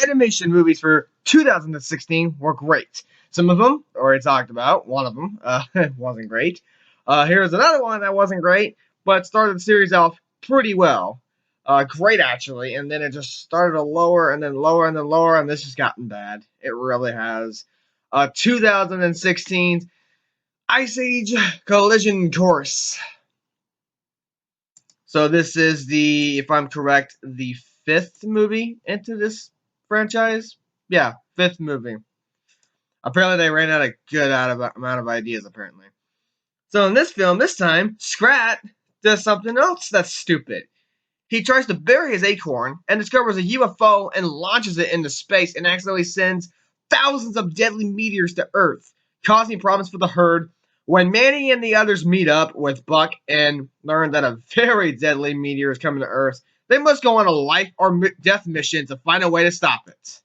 animation movies for 2016 were great. Some of them already talked about. One of them wasn't great. Here's another one that wasn't great, but started the series off pretty well. Great actually, and then it just started to lower and then lower and then lower, and this has gotten bad. It really has. 2016's Ice Age Collision Course. So this is if I'm correct, the fifth movie into this franchise. Yeah, fifth movie. Apparently they ran out of amount of ideas. Apparently, so in this film, this time Scrat does something else that's stupid. He tries to bury his acorn and discovers a UFO and launches it into space and accidentally sends thousands of deadly meteors to Earth, causing problems for the herd. When Manny and the others meet up with Buck and learn that a very deadly meteor is coming to Earth, they must go on a life or death mission to find a way to stop it.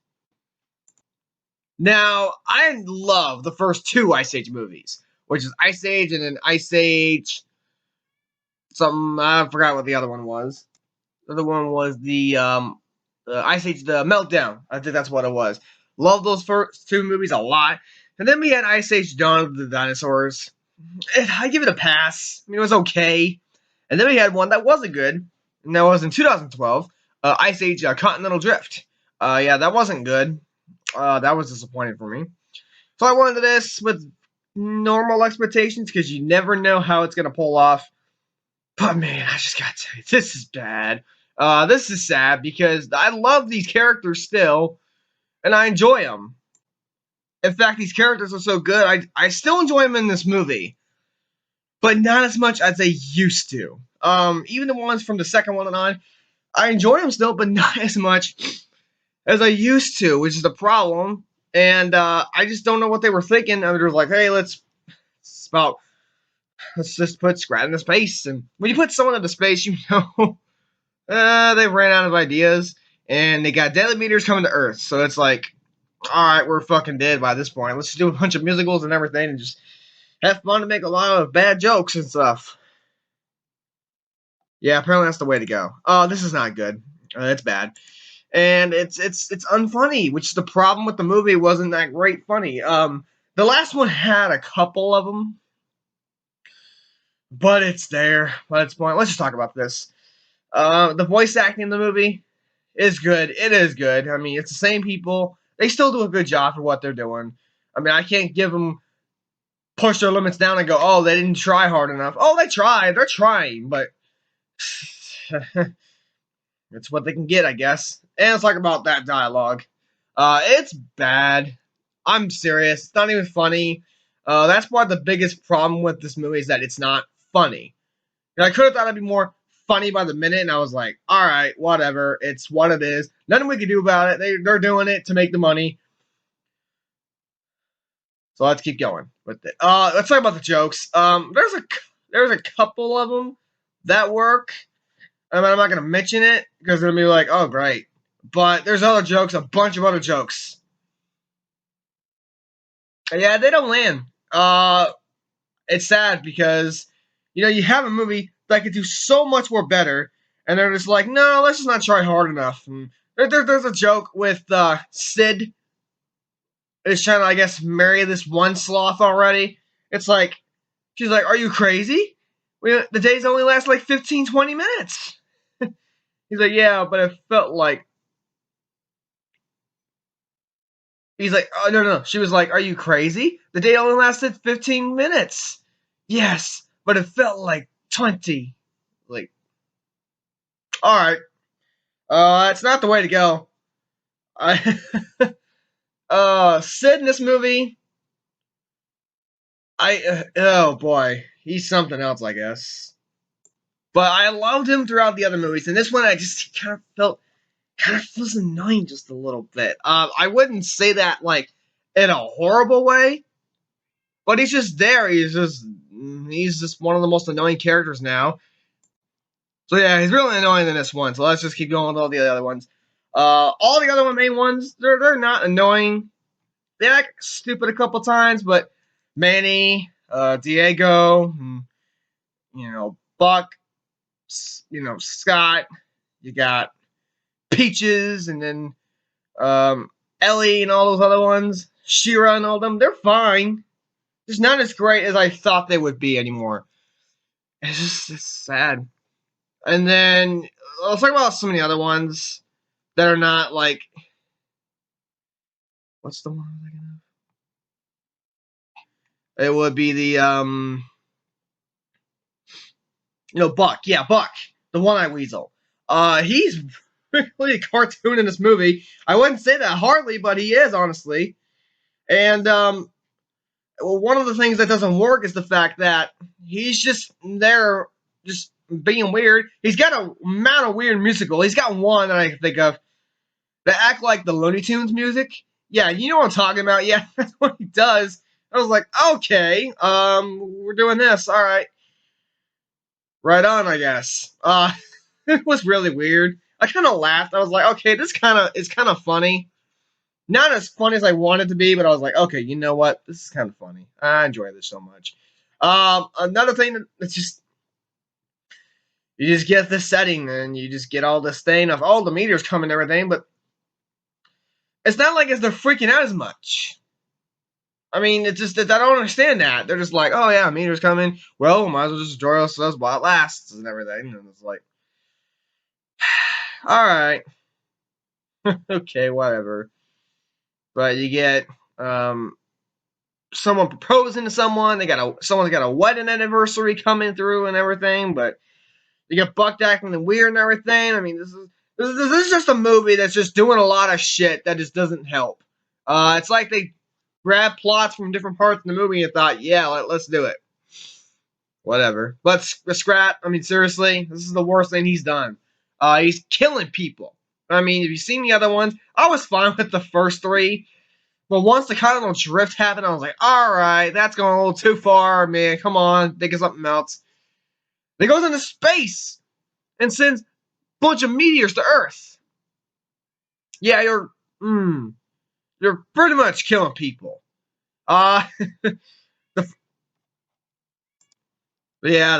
Now, I love the first two Ice Age movies, which is Ice Age and then Ice Age something. I forgot what the other one was. The other one was the Ice Age, the Meltdown. I think that's what it was. Love those first two movies a lot. And then we had Ice Age Dawn of the Dinosaurs. I give it a pass. I mean, it was okay. And then we had one that wasn't good. And that was in 2012. Ice Age Continental Drift. Yeah, that wasn't good. That was disappointing for me. So I went into this with normal expectations because you never know how it's going to pull off. But man, I just gotta tell you, this is bad. This is sad because I love these characters still, and I enjoy them. In fact, these characters are so good, I still enjoy them in this movie, but not as much as I used to. Even the ones from the second one and on, I enjoy them still, but not as much as I used to, which is the problem. And I just don't know what they were thinking. They're like, hey, let's just put Scrat into space. And when you put someone into space, you know they ran out of ideas, and they got deadly meteors coming to Earth. So it's like, all right, we're fucking dead by this point. Let's just do a bunch of musicals and everything, and just have fun to make a lot of bad jokes and stuff. Yeah, apparently that's the way to go. Oh, this is not good. It's bad, and it's unfunny, which is the problem with the movie. It wasn't that great funny. The last one had a couple of them, but it's there. But it's point. Let's just talk about this. The voice acting in the movie is good. It is good. I mean, it's the same people. They still do a good job for what they're doing. I mean, I can't give them push their limits down and go, oh, they didn't try hard enough. Oh, they tried. They're trying, but it's what they can get, I guess. And let's talk about that dialogue. It's bad. I'm serious. It's not even funny. That's part of the biggest problem with this movie is that it's not funny. And I could have thought it'd be more funny by the minute, and I was like, all right, whatever. It's what it is. Nothing we can do about it. They're doing it to make the money. So let's keep going with it. Let's talk about the jokes. There's a couple of them that work. I mean, I'm not gonna mention it because it'll be like, oh great. But there's other jokes, a bunch of other jokes. Yeah, they don't land. It's sad because you have a movie that could do so much more better, and they're just like, no, let's just not try hard enough. And there's a joke with Sid is trying to, I guess, marry this one sloth already. It's like, she's like, are you crazy? The days only last like 15, 20 minutes. He's like, yeah, but it felt like. He's like, oh, no. She was like, are you crazy? The day only lasted 15 minutes. Yes, but it felt like 20. Like, all right. It's not the way to go. Sid in this movie, oh boy, he's something else, I guess. But I loved him throughout the other movies, and this one I just kind of feels annoying just a little bit. I wouldn't say that like in a horrible way, but he's just there. He's just one of the most annoying characters now. So yeah, he's really annoying in this one. So let's just keep going with all the other ones. All the other main ones, they're not annoying. They act stupid a couple times, but Manny, Diego, Buck, Scott, you got Peaches, and then Ellie and all those other ones, She-Ra and all them, they're fine. Just not as great as I thought they would be anymore. It's sad. And then I'll talk about some of the other ones that are not like, what's the one I'm thinking of? It would be the Buck. Yeah, Buck, the One-Eyed Weasel. He's really a cartoon in this movie. I wouldn't say that hardly, but he is, honestly. And well, one of the things that doesn't work is the fact that he's just there, just being weird. He's got a amount of weird musical. He's got one that I can think of that act like the Looney Tunes music. Yeah, you know what I'm talking about. Yeah, that's what he does. I was like, okay, we're doing this. All right, right on, I guess. It was really weird. I kind of laughed. I was like, okay, this is kind of funny. Not as funny as I wanted to be, but I was like, okay, you know what? This is kind of funny. I enjoy this so much. Another thing that's just, you just get this setting and you just get all this thing of all the meteors coming and everything, but it's not like they're freaking out as much. I mean, it's just that I don't understand that. They're just like, oh yeah, meteors coming. Well, might as well just destroy us while it lasts and everything. And it's like, all right, okay, whatever. But you get someone proposing to someone. Someone's got a wedding anniversary coming through and everything. But you get Buck acting weird and everything. I mean, this is just a movie that's just doing a lot of shit that just doesn't help. It's like they grabbed plots from different parts of the movie and thought, yeah, let's do it. Whatever. But Scrat, I mean, seriously, this is the worst thing he's done. He's killing people. I mean, if you've seen the other ones, I was fine with the first three. But once the continental drift happened, I was like, alright, that's going a little too far, man. Come on, think of something else. He goes into space and sends a bunch of meteors to Earth. Yeah, you're pretty much killing people. The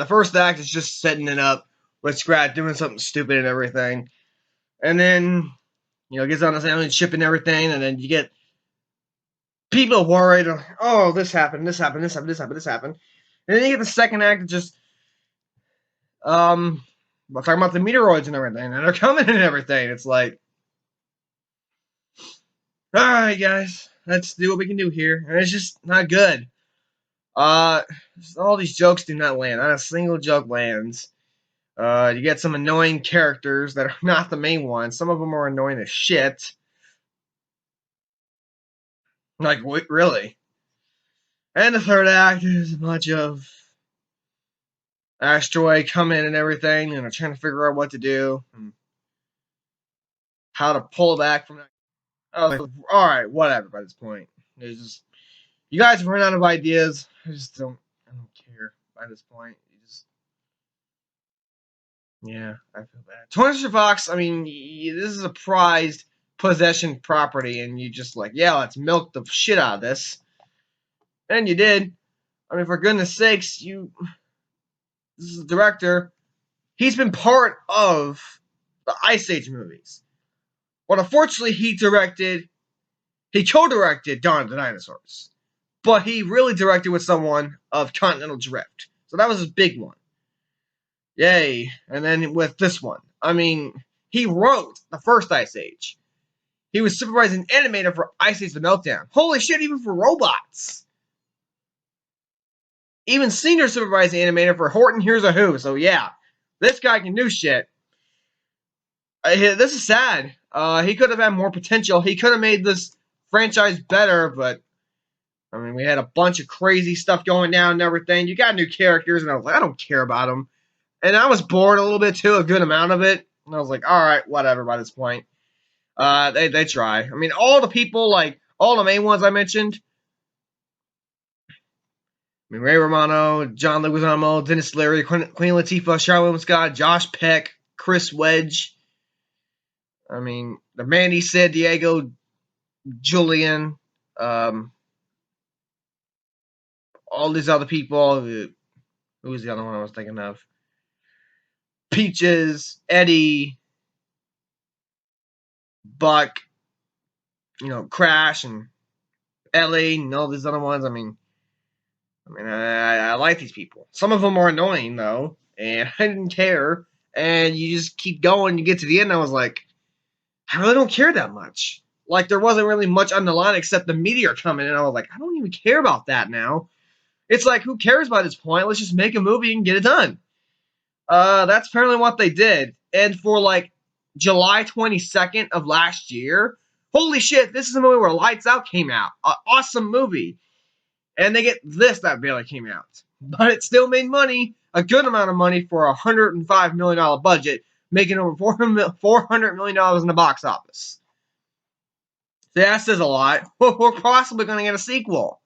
first act is just setting it up with Scrat doing something stupid and everything. And then, gets on this alien ship and everything, and then you get people worried, oh, this happened. And then you get the second act, just, we're talking about the meteoroids and everything, and they're coming and everything. It's like, alright, guys, let's do what we can do here. And it's just not good. All these jokes do not land. Not a single joke lands. You get some annoying characters that are not the main ones. Some of them are annoying as shit. Like, really? And the third act is a bunch of asteroid coming and everything, and I'm trying to figure out what to do and how to pull back from that. Alright, whatever by this point. It's just, you guys have run out of ideas. I don't care by this point. Yeah, I feel bad. 20th Fox, I mean, this is a prized possession property, and you just like, yeah, let's milk the shit out of this. And you did. I mean, for goodness sakes, this is the director. He's been part of the Ice Age movies. Well, unfortunately, he co-directed Dawn of the Dinosaurs. But he really directed with someone of Continental Drift. So that was his big one. Yay. And then with this one. I mean, he wrote the first Ice Age. He was supervising animator for Ice Age The Meltdown. Holy shit, even for robots. Even senior supervising animator for Horton Hears a Who. So yeah, this guy can do shit. This is sad. He could have had more potential. He could have made this franchise better, but I mean, we had a bunch of crazy stuff going down and everything. You got new characters, and I was like, I don't care about them. And I was bored a little bit too, a good amount of it. And I was like, all right, whatever by this point. They try. I mean, all the people, like, all the main ones I mentioned. I mean, Ray Romano, John Leguizamo, Dennis Leary, Queen Latifah, Charlotte Scott, Josh Peck, Chris Wedge. I mean, the Mandy Sid, Diego, Julian, all these other people. Who was the other one I was thinking of? Peaches, Eddie, Buck, Crash and Ellie and all these other ones. I like these people. Some of them are annoying though, and I didn't care. And you just keep going. You get to the end, and I was like, I really don't care that much. Like there wasn't really much on the line except the meteor coming, and I was like, I don't even care about that now. It's like, who cares by this point? Let's just make a movie and get it done. That's apparently what they did. And for like July 22nd of last year, holy shit, this is a movie where Lights Out came out. Awesome movie. And they get this that barely came out. But it still made money, a good amount of money for a $105 million budget, making over $400 million in the box office. So that says a lot. We're possibly going to get a sequel.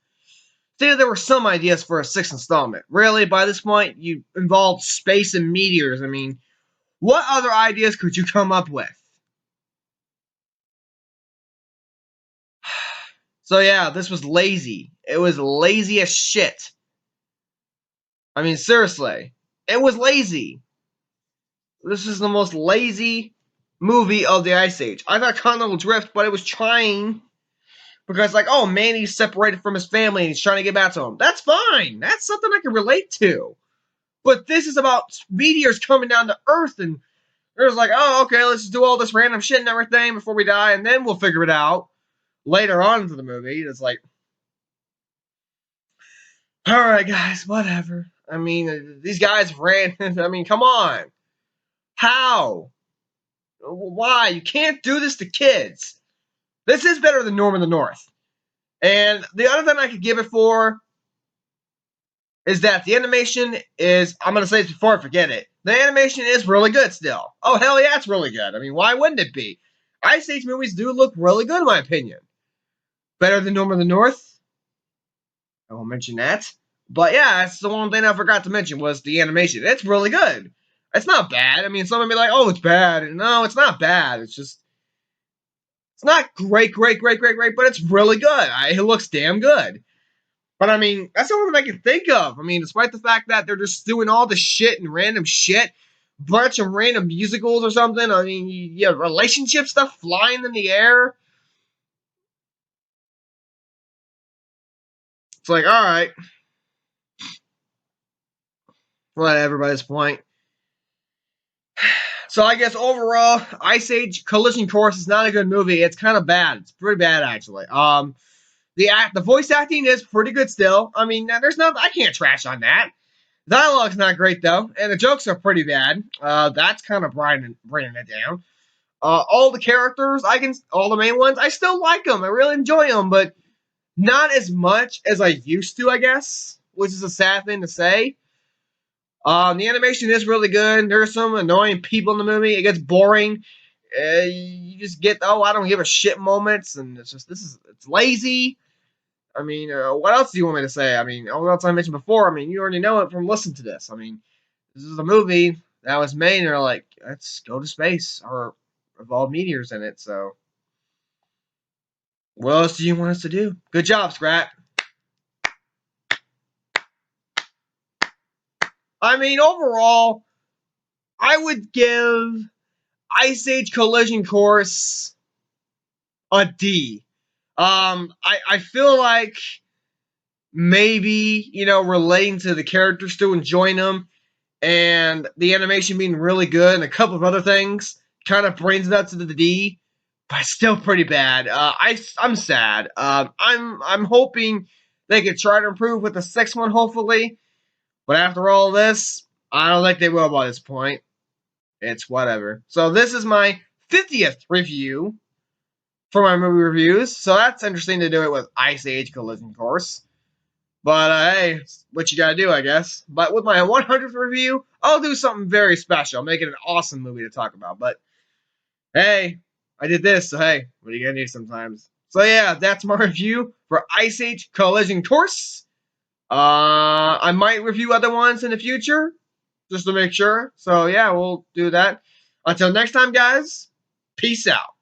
See, there were some ideas for a 6th installment. Really, by this point, you involved space and meteors. What other ideas could you come up with? So yeah, this was lazy. It was lazy as shit. Seriously. It was lazy. This is the most lazy movie of the Ice Age. I thought Continental Drift, but it was trying. Because, Manny's separated from his family and he's trying to get back to him. That's fine. That's something I can relate to. But this is about meteors coming down to Earth, and there's like, oh, okay, let's just do all this random shit and everything before we die, and then we'll figure it out later on into the movie. It's like, alright, guys, whatever. These guys ran. Come on. How? Why? You can't do this to kids. This is better than Norm in the North. And the other thing I could give it for is that the animation is, I'm going to say this before I forget it, the animation is really good still. Oh, hell yeah, it's really good. Why wouldn't it be? Ice Age movies do look really good in my opinion. Better than Norm in the North. I won't mention that. But yeah, that's the one thing I forgot to mention was the animation. It's really good. It's not bad. Someone be like, oh, it's bad. No, it's not bad. It's just, it's not great, but it's really good. It looks damn good. But that's the only thing I can think of. Despite the fact that they're just doing all the shit and random shit, bunch of random musicals or something. You have relationship stuff flying in the air. It's like, alright. Whatever by this point. So I guess overall, Ice Age Collision Course is not a good movie. It's kind of bad. It's pretty bad, actually. The voice acting is pretty good still. There's no, I can't trash on that. Dialogue's not great though, and the jokes are pretty bad. That's kind of bringing it down. All the characters, all the main ones, I still like them. I really enjoy them, but not as much as I used to, I guess, which is a sad thing to say. The animation is really good. There's some annoying people in the movie. It gets boring. You just get, I don't give a shit moments, and it's lazy. What else do you want me to say? All else I mentioned before, you already know it from listening to this. This is a movie that was made, and they're like, let's go to space, or involve meteors in it, so. What else do you want us to do? Good job, Scrat. Overall, I would give Ice Age Collision Course a D. I feel like maybe, relating to the characters to enjoying them and the animation being really good and a couple of other things kind of brings it up to the D, but still pretty bad. I'm sad. I'm hoping they could try to improve with the 6th one, hopefully. But after all this, I don't think they will by this point. It's whatever. So this is my 50th review for my movie reviews. So that's interesting to do it with Ice Age Collision Course. But hey, what you gotta do, I guess. But with my 100th review, I'll do something very special. I'll make it an awesome movie to talk about. But hey, I did this, so hey, what are you gonna do sometimes? So yeah, that's my review for Ice Age Collision Course. I might review other ones in the future, just to make sure. So yeah, we'll do that. Until next time, guys, peace out.